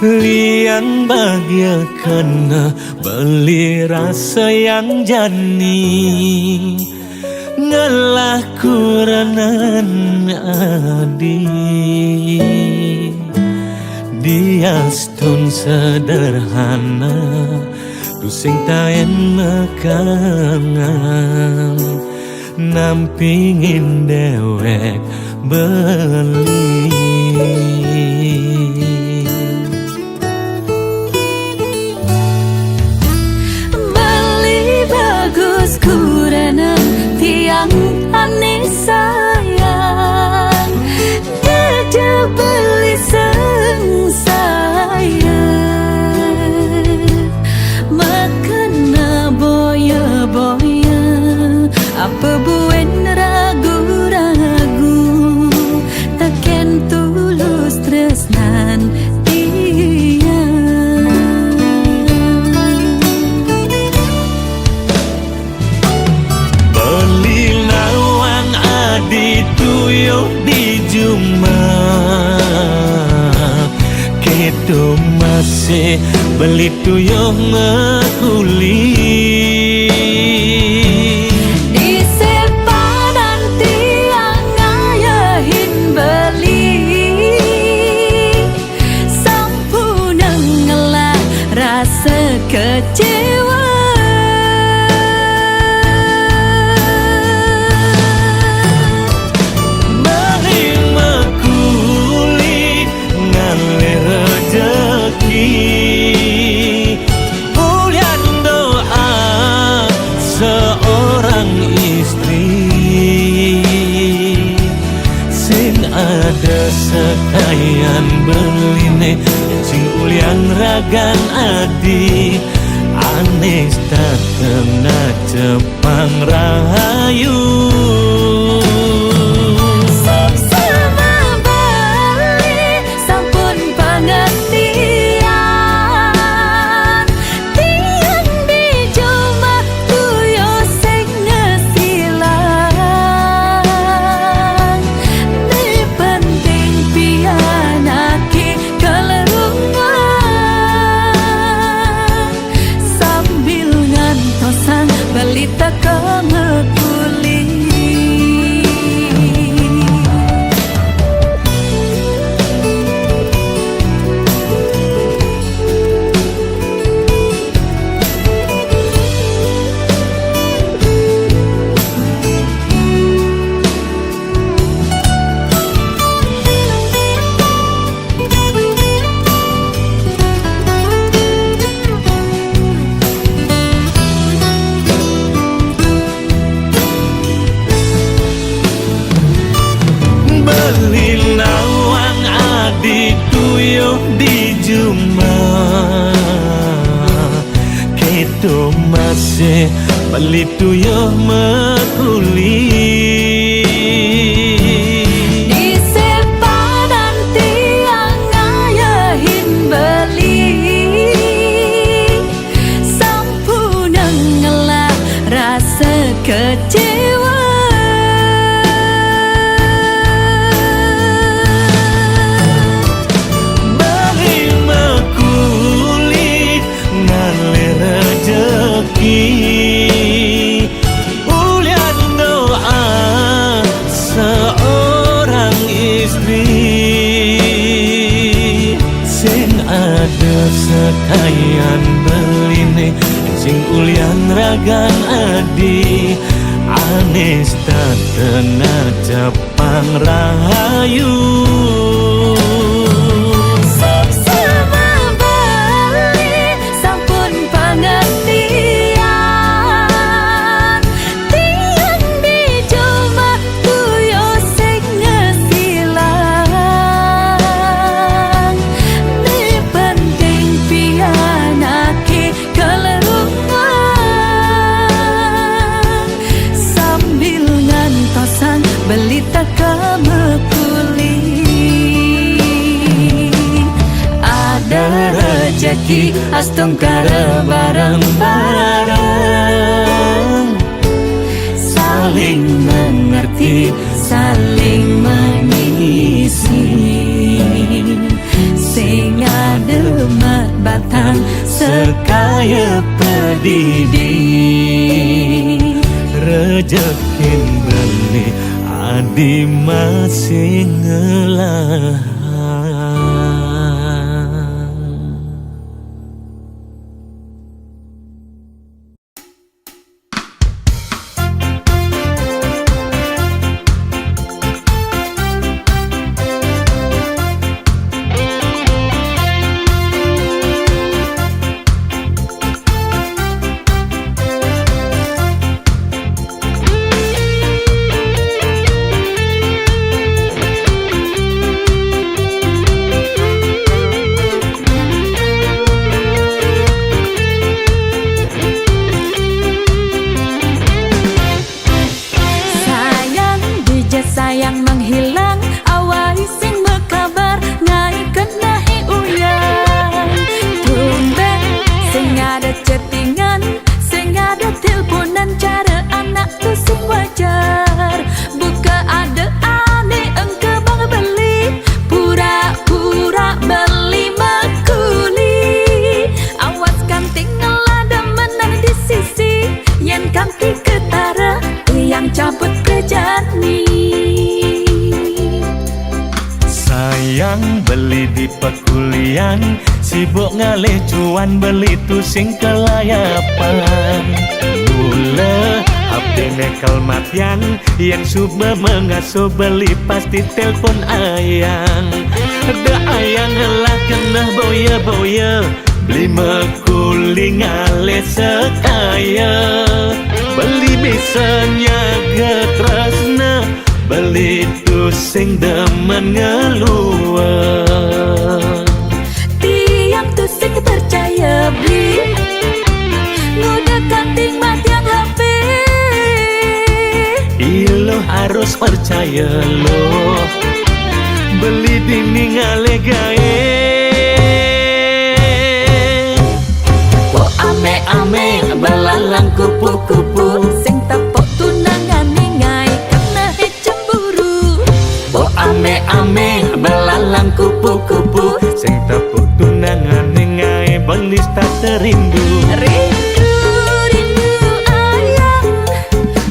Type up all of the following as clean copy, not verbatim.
Lian bahagia karena beli rasa yang jani ngalah kuranan adi. Dia stun sederhana tusing taen mekangan nampingin dewek beli. Kurana tiang aneh sayang dia beli sayang makana boya apa buen ragu-ragu takkan tulus tresnan di Jumat kita masih beli tuyuh ngekuli di sepadan tiang ngayahin beli sampuna ngelah rasa kecewa. Ada sekayan beline sing ulian ragan adi anis tak kena Jepang rahayu. Balita ka ngekuli Lawang adi tuyuh di Jumat kita masih beli tuyuh mekuli di sepadan tiang ngayahin beli sampuna ngelah rasa kecewa. Ulian doa seorang istri sing ada sekayan beline sing ulian ragan adi anis tak kena Jepang rahayu. Balita ka mekuli ada rejeki astung kara bareng-bareng saling mengerti saling mengisi sing ada sekaya pedidi rejekin beli adi masih ngelah. Sayang menghilang awai sing mekabar ngai kenahi uyan tumben sing ada chattingan sing ada teleponan cara anak tu sing wajar buka ada ane engke bang beli pura-pura beli makuli awas kan tinggal ada menang di sisi yang kanti ketara yang cabut kejani. Sayang beli di pekulian sibuk ngalih cuan beli tu sing kelayapan mula HP nekel matian yang suba mengasuh beli pasti telpon ayang ada ayang lah kena boya-boya beli mekuli ngalih sekaya beli bisanya getresna beli tu sing demen ngeluar tiang tu sing percaya beli ngudah kanting matiang HP ilo harus percaya lo beli dini ngale gae po ame-ame belalang kupu-kupu sing tepok tunangan ningai kena cemburu po ame-ame belalang kupu-kupu sing tepuk tunangan ningai belis tak terindu rindu ayang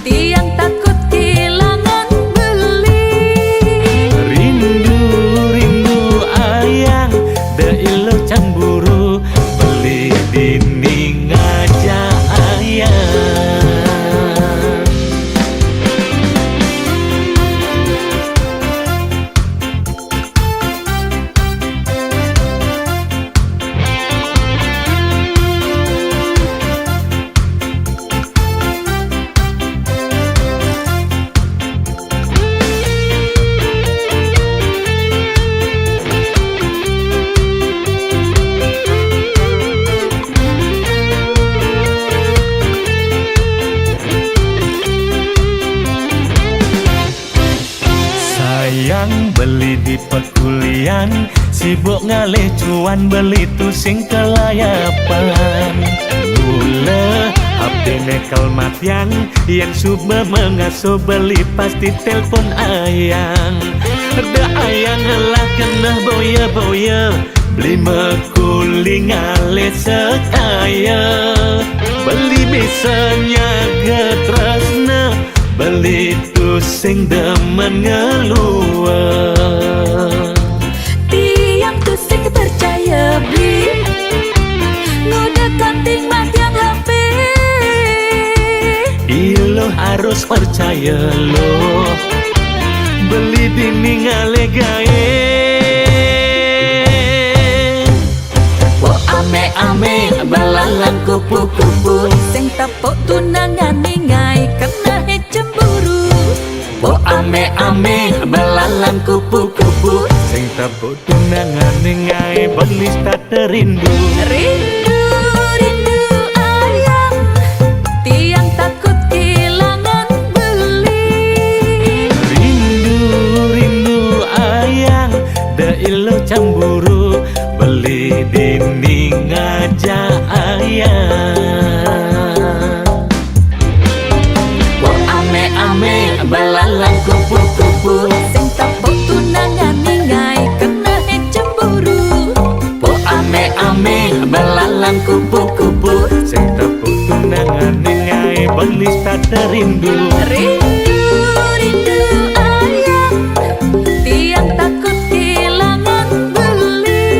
tiang takut kehilangan beli rindu ayang da ilo cemburu beli dini ngajak ayang sayang beli di pekulian sibuk ngalih cuan beli tu sing kelayapan mula HP nekel matian yang suba mengasuh beli pasti telpon ayang ada ayang lah kena boya-boya beli mekuli ngalih sekaya beli bisanya getresna beli tu sing demen ngeluar tiang tu sing percaya beli ngudah kanting matiang HP ilo harus percaya lo beli dini ngale gae po ame-ame belalang kupu-kupu sing tepok tunangan ningai kena cemburu po ame-ame belalang kupu-kupu sing tepuk tunangan ningai belis tak terindu rindu ayang tiang takut kehilangan beli rindu ayang da ilo cemburu beli dini ngajak ayang po ame-ame belalang kupu-kupu sing tepok tunangan ningai kena cemburu po ame-ame belalang belalang kupu-kupu sing tepuk tunangan ngae belis tak terindu. Rindu, rindu ayang, tiang takut kehilangan beli.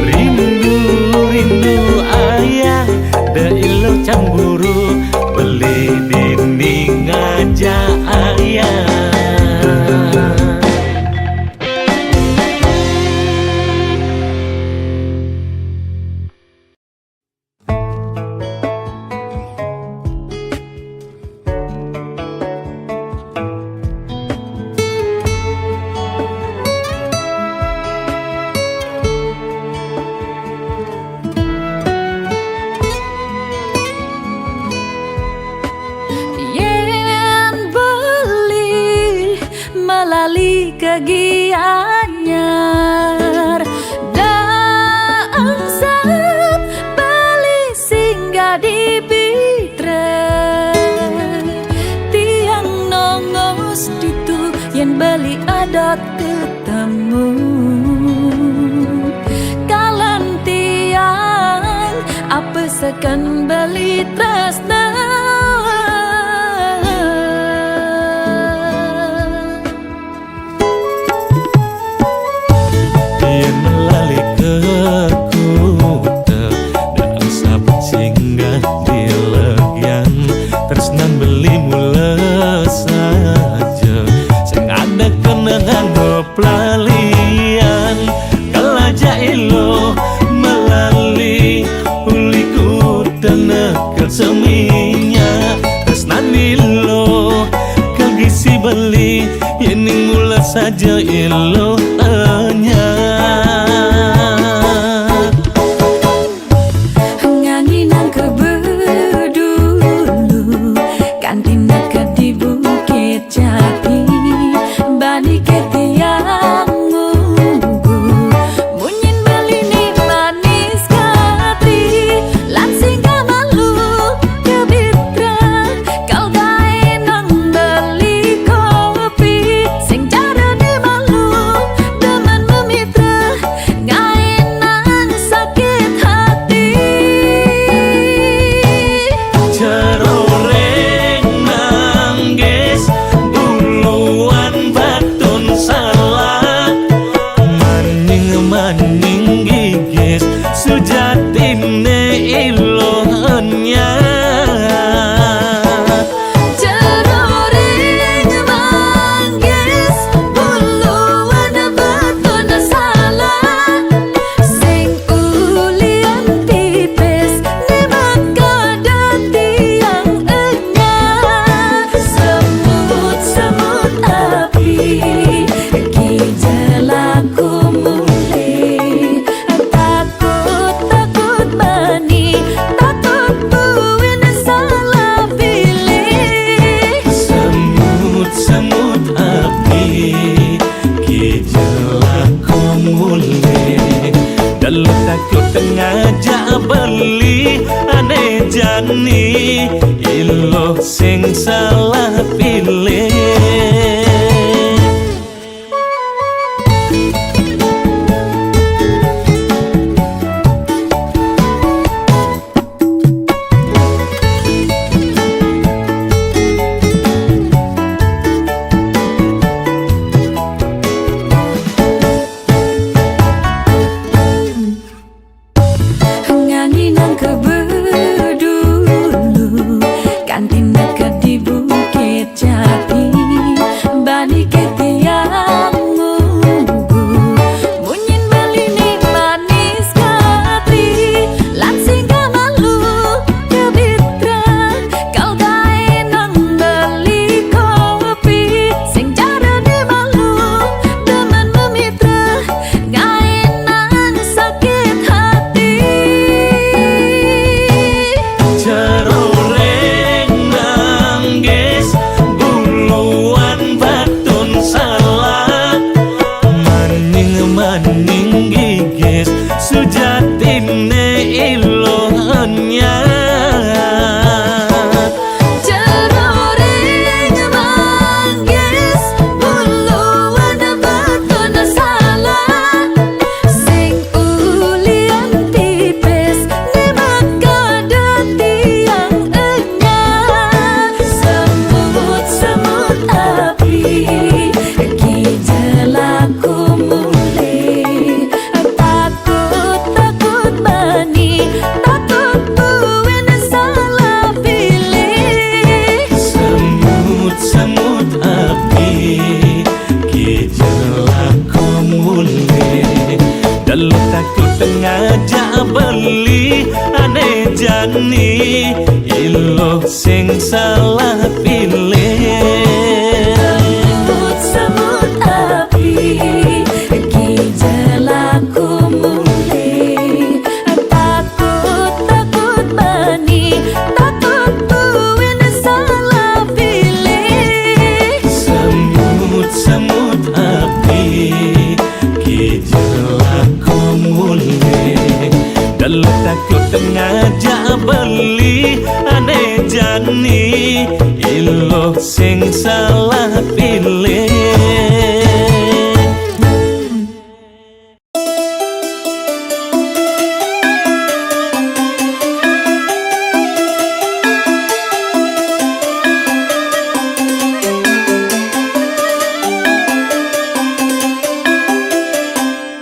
Rindu, rindu ayang, deilo cemburu beli dinding aja ayang. Yen beli melalui kegiatannya dan sep beli singgah di bitra tiang nongos ditu yen beli adat ketemu kalan tiang apa sekan beli tresna. Yen melalui ke kuta dan sahabat singgah di legian tresnan beli mula saja sing ada kenangan pelalian kalaja ilo melalui uli kuta nekel seminya tresnan ilo kagisi beli yening mula saja ilo hanya. Nganginang kebedulu kantina ke di Bukit Jati bani ke tiang ngugu munyin beli ni manis kati lansing malu ke bitra kau gae nang beli kopi sing cara ni malu demen memitra gae nang sakit hati. Ceroreng nangis buluan batun salah maning gigis sujatine ilohnya. Ceroreng manggis buluan beton salah sing ulian tipis ni makada tiang enya semut api ki jelaku muli takut bani takut buin salah pilih. Semut api kijelaku mulai dan takut ngajak beli aneh jani ilo sing salah pilih. Nganginang kebedulu kantina ke di Bukit Jati ngajak beli aneh jani ilo sing salah pilih Semut api Gijalaku mulai Takut mani Takut tuin salah pilih Semut api Gijalaku mulai Dalam takut ngajak beli aneh jani ilo sing salah pilih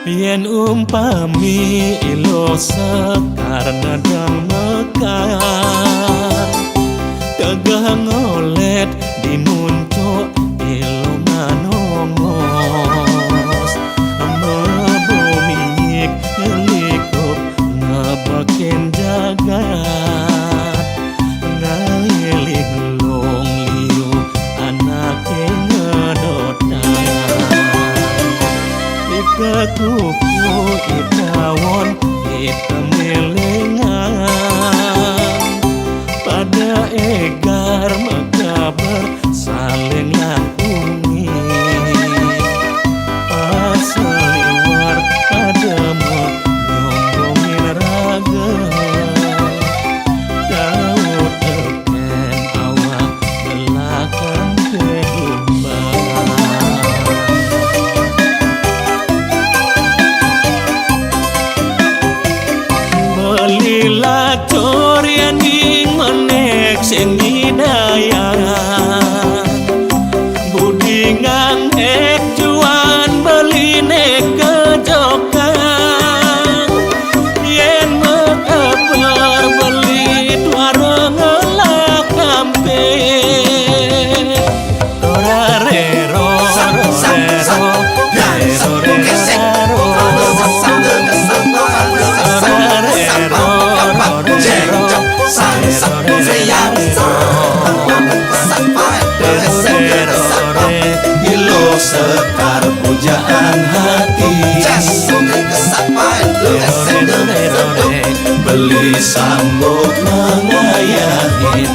yen umpami ilo sekar nadang mekar tegah ngolet di muncuk ilo manongos mebumik ngelikup ngebakin jagat ngalilih long liu anake ngedotan Ikuku itawon kita melengan pada egar mekabar saling langkungi paseliwar pada menyombongin raga Daud teken awak belakang kedumbang Lila coriani menek sing hidayah Budi ngang ek juan beline kejokan Yen mekeper beli tuareng ngelak kampe Rorarero sekar pujaan hati beli sanggup mengayahin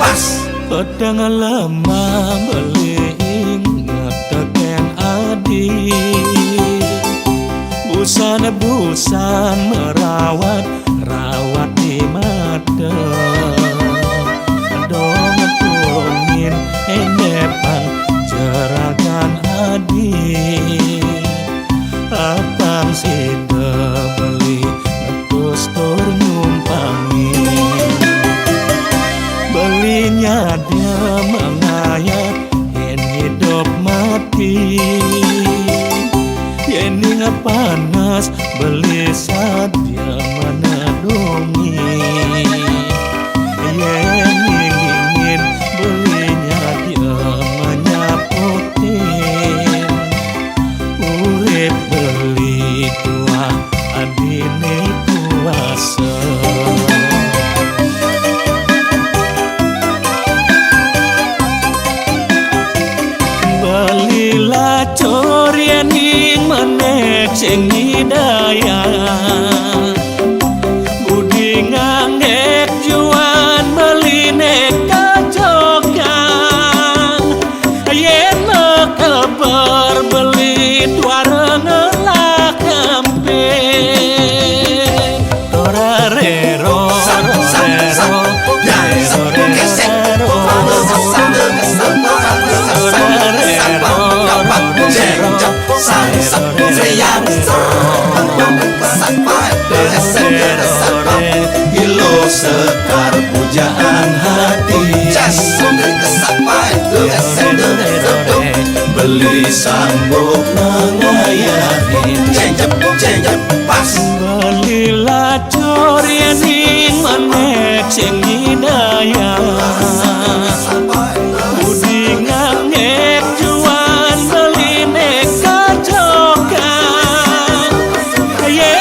pas pedang lemah beli ingat teken adi busan merawat di mata dong tulungin enepang jeragan adi apang si beli ngetus tur nyumpangi belinya dia mengayat yen hidup mati yen panas beli sadia menadungi yen ingin belinya dia menyaputin urip beli tua adine kuasa belilah coriani menek sing hidayah Budi ngangek juan beline kajokan yen mekeper beli tuareng ngelak kampe Torarero Ilo sekar pujaan hati beli sanggup mengayahin pas belilah coriani menek sing hidayah Budi ngangek juan beline kajokan yen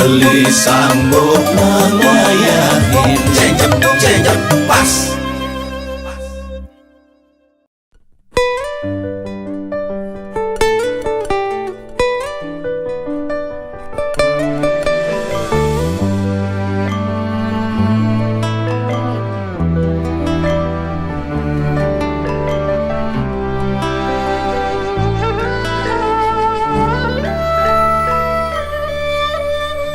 beli sanggup melayani. Cengcep pas.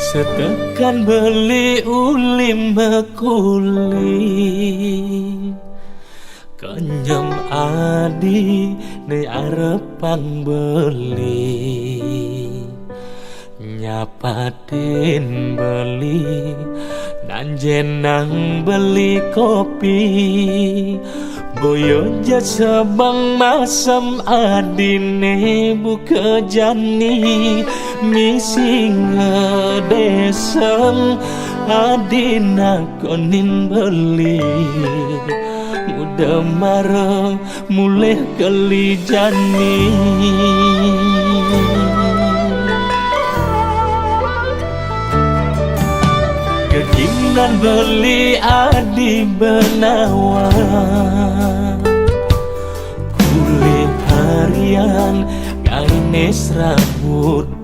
Setekan beli ulim mekuli kenyam adi ne arepang beli nyapatin beli dan jenang beli kopi boyo jasa bang masam adine buka jani misi ngedesem adina konin beli muda marah mulai keli jani kekinan beli adi benawa kulit harian gaines rambutan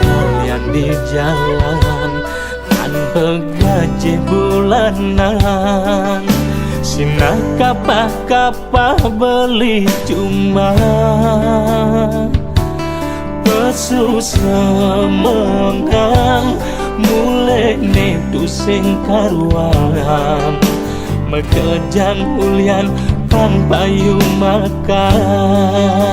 kalian di jalan tanpa gaji bulanan sina kapah beli cuma pesu semengang mulai nedu sing karuan mekejang ulian pang payu makan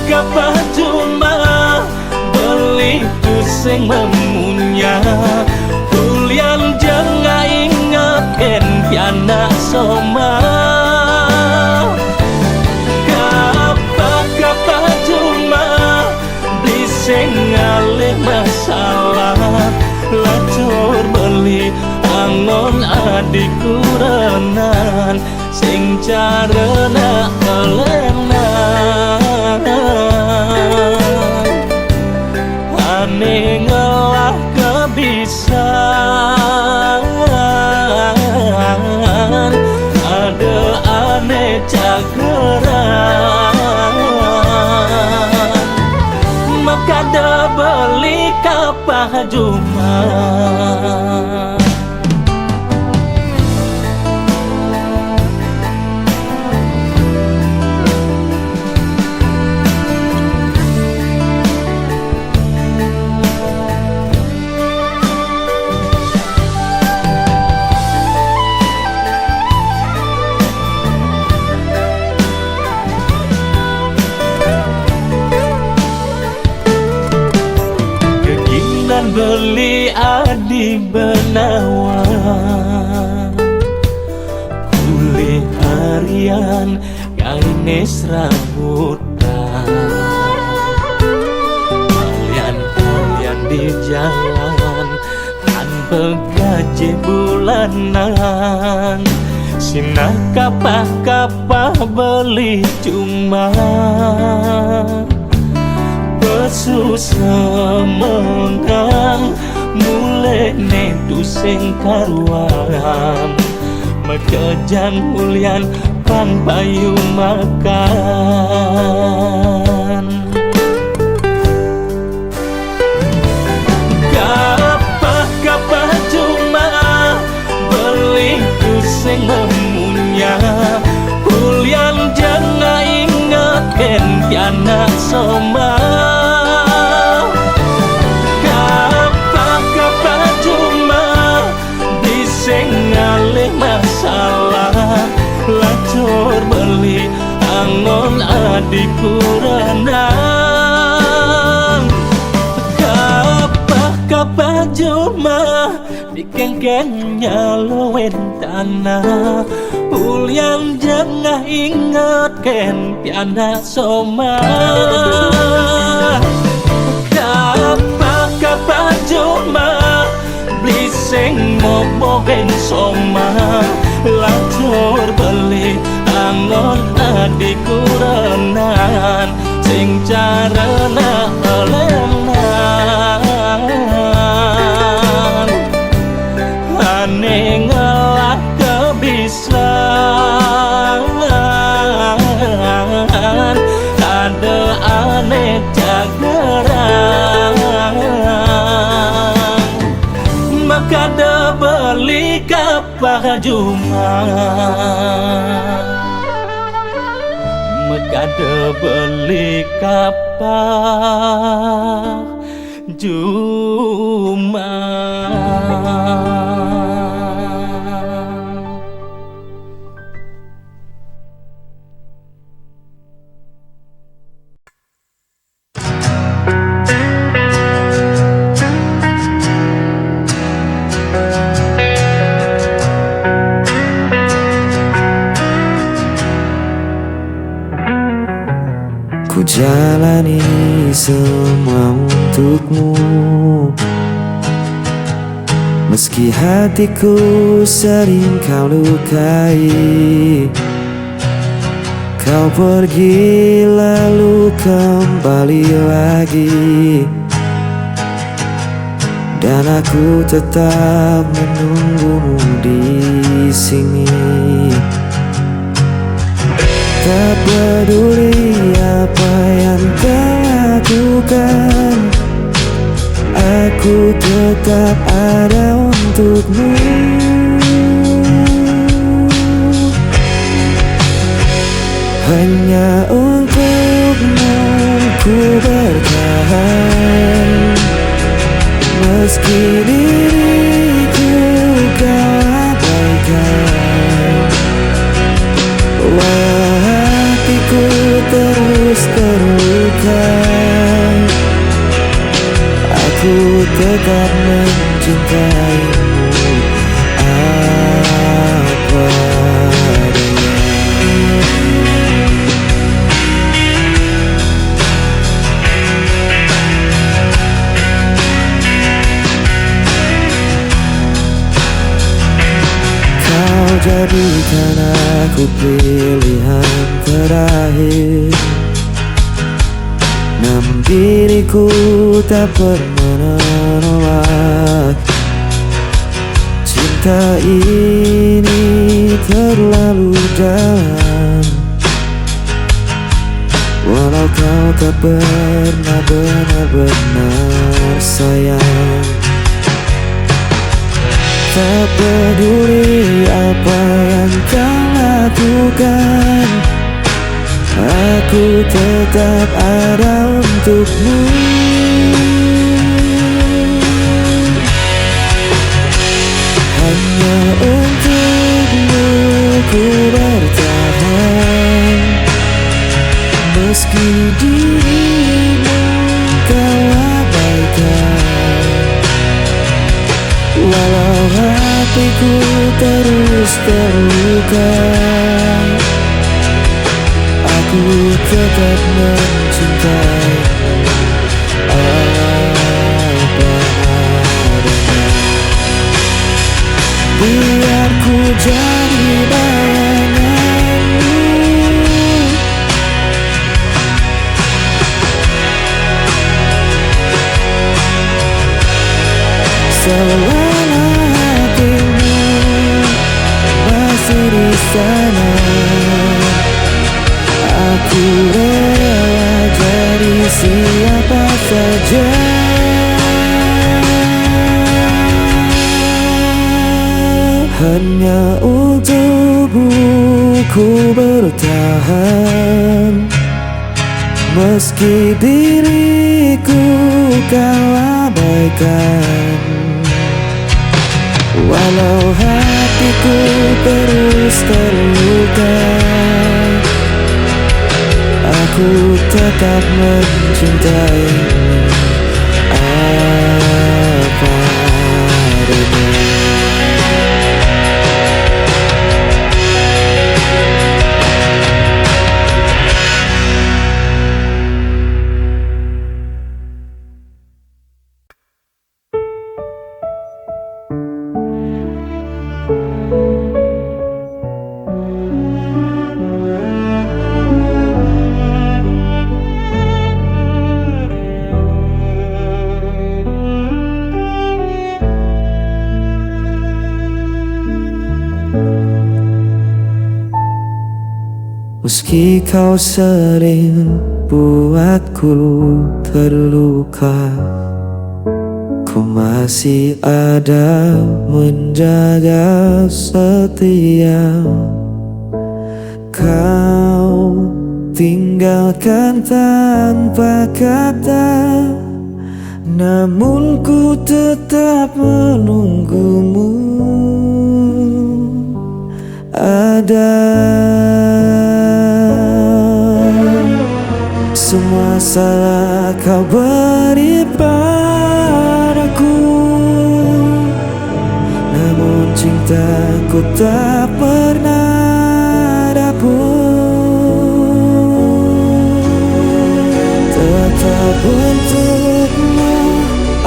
kapah cuma beli pusing memunya ulian jangan ingatkan piana soma kapah cuma bising ngalih masalah lacur beli angon adik kurenan sing carana elenan ane ngelah kebisan ada ane cageran maka ada beli kapah cuma beli adi benawa kulit harian gaines rambutan kalian di jalan tanpa gaji bulanan sina kapah beli cuma pesu semengang mulai nedu sing karuan mekejang ulian pang payu makan kapah cuma beli pusing memunya ulian jangan ingatkan piana soma masalah lacur beli angon adik kurenan kapah cuma dikengkengnya loen tanah ulian jangan ingatkan piana soma kapah cuma blising mobogen soma lacur beli bangun adikku renan sing carana elenan ane ngelah kebisan ada ane jageran maka ada beli kapah Jumat maka ada beli kapah Jumat. Ku jalani semua untukmu, meski hatiku sering kau lukai. Kau pergi lalu kembali lagi, dan aku tetap menunggumu di sini. Tak peduli apa yang kau lakukan, aku tetap ada untukmu. Hanya untukmu ku bertahan, meski diriku kau abaikan. Walau hatiku terus terluka, aku tetap mencintaimu apa adanya. Kau jadikan aku pilihan terakhir, namun diriku tak pernah menolak. Cinta ini terlalu dalam, walau kau tak pernah benar-benar sayang. Tak peduli apa yang kau lakukan, aku tetap ada untukmu. Hanya untukmu ku bertahan, meski dirimu kau abaikan. Walau hatiku terus terluka, aku tetap mencintaimu apa adanya. Biar ku jadi bayanganmu, selama hatimu masih di sana, aku rela jadi siapa saja. Hanya untukmu ku bertahan, meski diriku kau abaikan. Walau hatiku terus terluka, aku tetap mencintaimu apa adanya. Meski kau sering buatku terluka, ku masih ada menjaga setia. Kau tinggalkan tanpa kata, namun ku tetap menunggumu. Ada semua salah kau beri padaku, namun cintaku tak pernah dapur. Tetap untukmu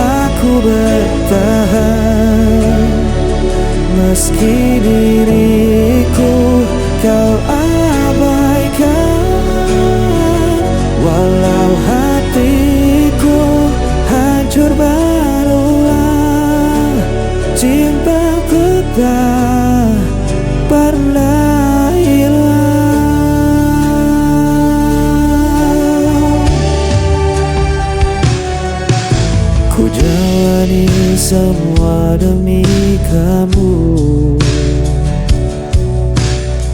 aku bertahan, meski diriku kau abaikan. Walau hatiku hancur berulang, cintaku tak pernah hilang. Ku jalani semua demi kamu,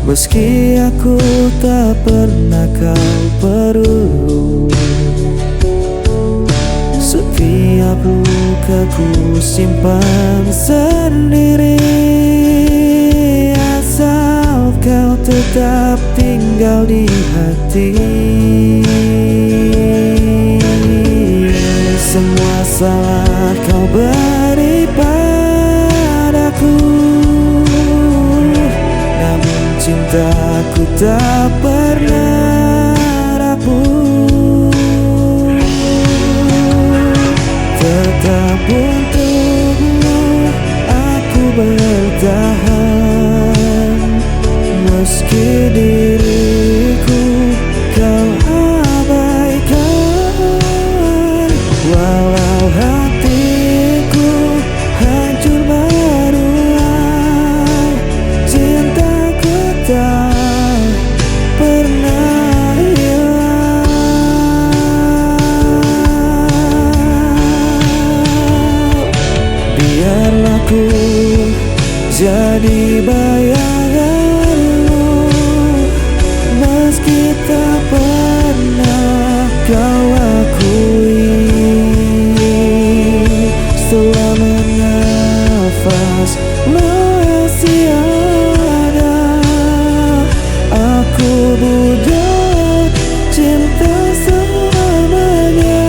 meski aku tak pernah kau perlu. Setiap luka ku simpan sendiri, asal kau tetap tinggal di hati. Semua salah kau beri padaku, namun cintaku tak pernah rapuh. Tetap untukmu aku bertahan, meski diriku kau abaikan. Walau hatiku hancur berulang, cintaku tak pernah hilang. Biarlah ku jadi bayanganmu, meski tak pernah kau akui. Setelah menafas masih ada, aku budak cinta selamanya.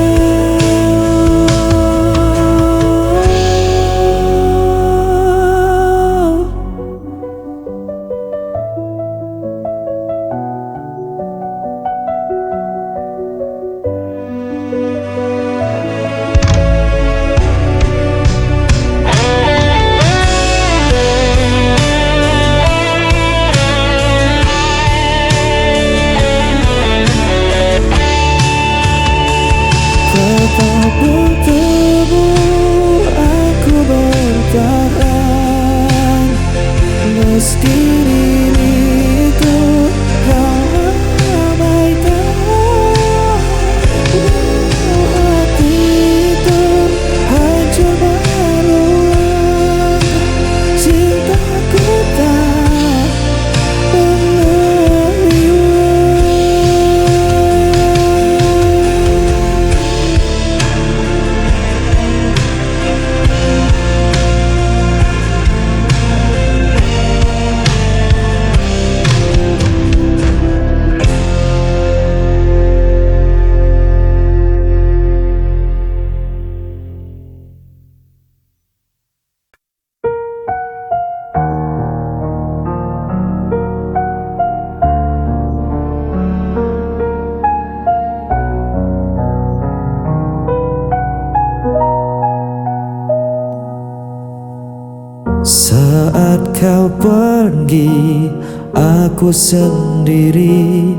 Tetap untukmu aku bertahan, meski diriku kau abaikan. Hatiku hancur berulang, cintaku tak pernah hilang. Saat kau pergi, aku sendiri.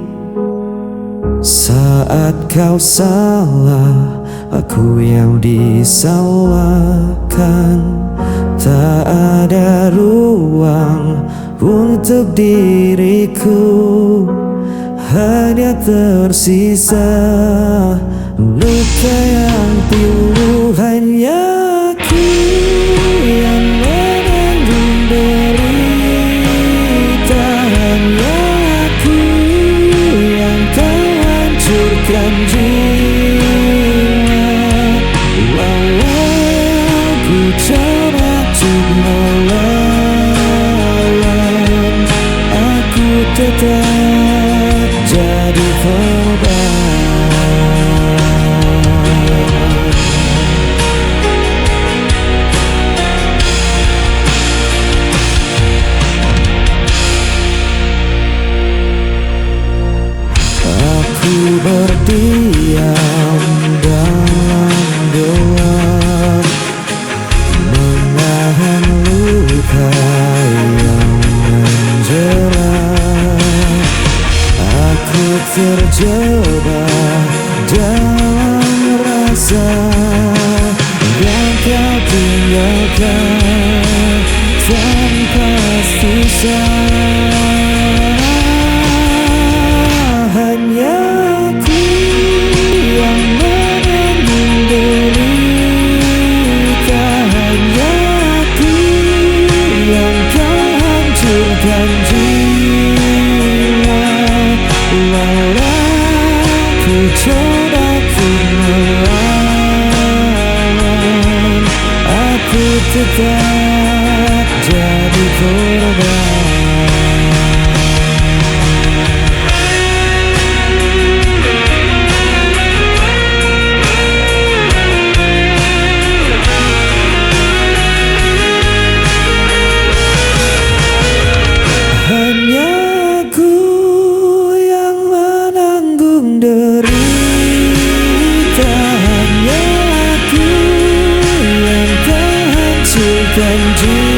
Saat kau salah, aku yang disalahkan. Tak ada ruang untuk diriku hanya tersisa luka yang pilu. Hanya aku yang menanggung derita, hanya aku yang tahu hancurkan jiwa. Walau ku coba untuk melawan, aku tetap jadi korban. Aku berdiam dalam gelap, menahan luka yang menjerat. Aku terjebak dalam rasa yang kau tinggalkan tanpa sisa. Hanya aku yang menanggung derita, hanya aku yang kau hancurkan jiwa. Walau ku coba untuk melawan, aku tetap jadi korban. Hanya aku yang menanggung derita, hanya aku yang terhancurkan jiwa.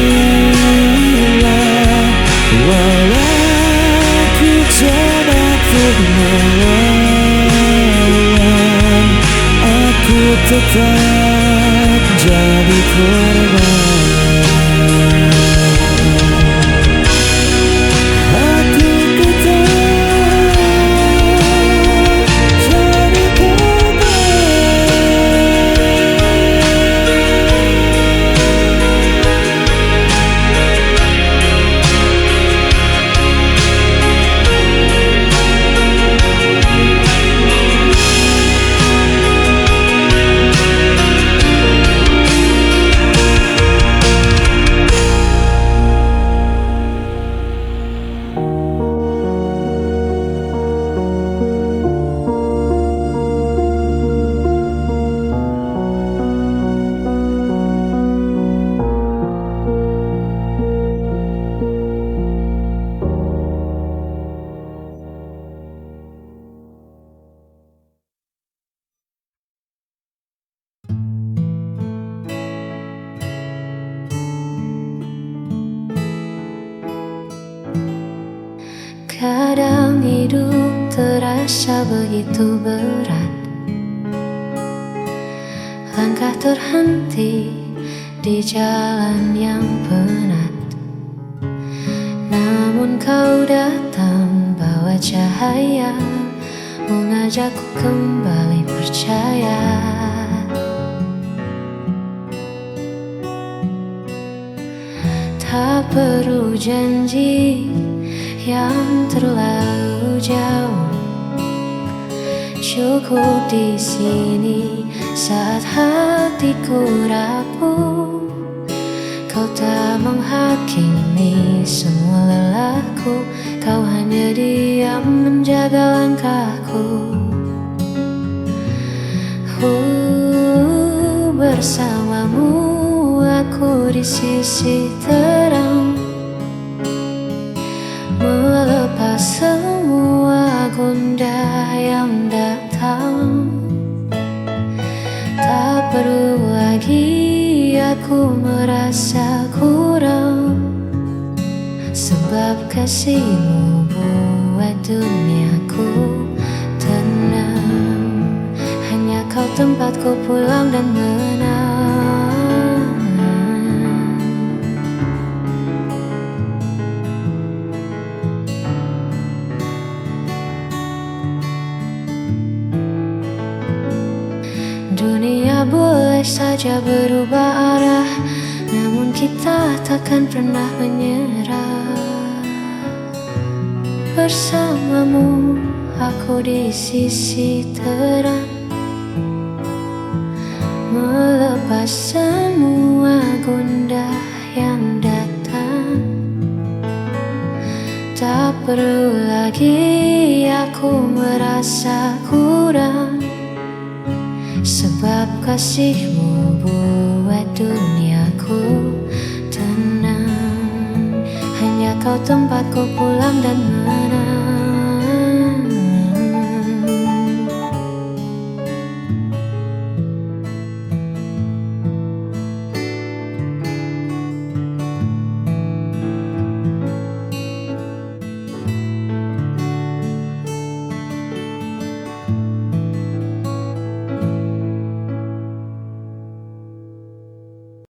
Walau ku coba untuk melawan, aku tetap jadi korban. Kadang hidup terasa begitu berat, langkah terhenti di jalan yang penat. Namun kau datang bawa cahaya, mengajakku kembali percaya. Tak perlu janji yang terlalu jauh, cukup di sini saat hatiku rapuh. Kau tak menghakimi semua lelahku, kau hanya diam menjaga langkahku. Bersamamu aku di sisi terang, melepas semua gundah yang datang. Tak perlu lagi aku merasa kurang, sebab kasihmu buat duniaku tenang. Hanya kau tempatku pulang dan menang. saja berubah arah, namun kita takkan pernah menyerah. Bersamamu aku di sisi terang, melepas semua gundah yang datang. Tak perlu lagi aku merasa kurang, sebab kasihmu buat duniaku tenang. Hanya kau tempatku pulang dan menang.